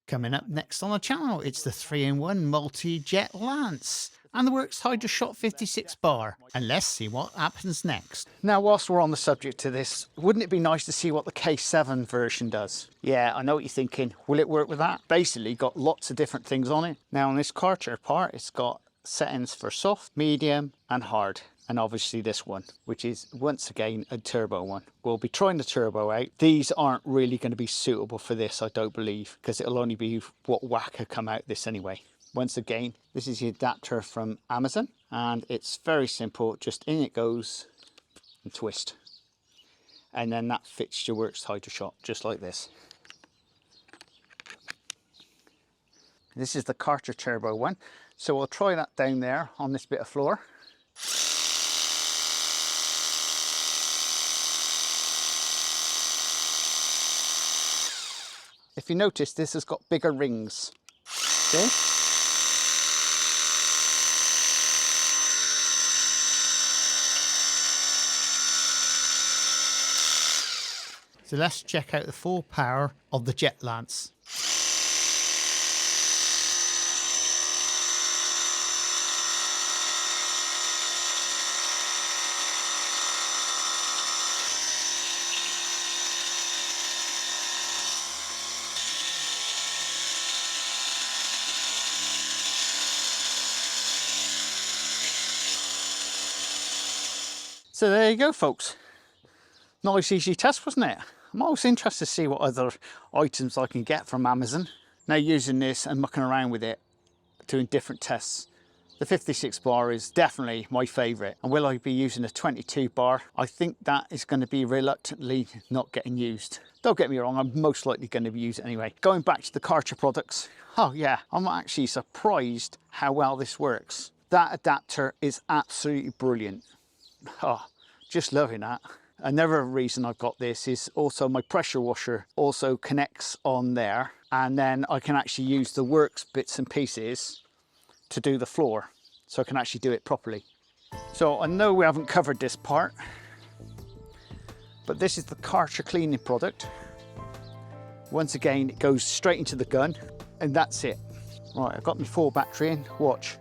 Coming up next on the channel, it's the 3-in-1 multi-jet lance and the Worx Hydroshot 56 bar. And let's see what happens next. Now, whilst we're on the subject to this, wouldn't it be nice to see what the K7 version does? Yeah, I know what you're thinking. Will it work with that? Basically, got lots of different things on it. Now, on this Karcher part, it's got settings for soft, medium, and hard. And obviously this one, which is once again a turbo one. We'll be trying the turbo out. These aren't really going to be suitable for this, I don't believe, because it'll only be what whacker come out this anyway. Once again, this is the adapter from Amazon, and it's very simple. Just in it goes and twist. And then that fits your Worx Hydroshot, just like this. This is the Karcher turbo one. So we'll try that down there on this bit of floor. If you notice, this has got bigger rings. See? So let's check out the full power of the jet lance. So there you go, folks. Nice easy test, wasn't it? I'm always interested to see what other items I can get from Amazon. Now, using this and mucking around with it, doing different tests, the 56 bar is definitely my favourite. And will I be using a 22 bar? I think that is going to be reluctantly not getting used. Don't get me wrong, I'm most likely going to use it anyway. Going back to the Karcher products, oh yeah, I'm actually surprised how well this works. That adapter is absolutely brilliant. Oh, just loving that. Another reason I've got this is also my pressure washer also connects on there, and then I can actually use the Worx bits and pieces to do the floor, so I can actually do it properly. So I know we haven't covered this part, but this is the Karcher cleaning product. Once again, it goes straight into the gun, and that's it. Right, I've got my full battery in, watch.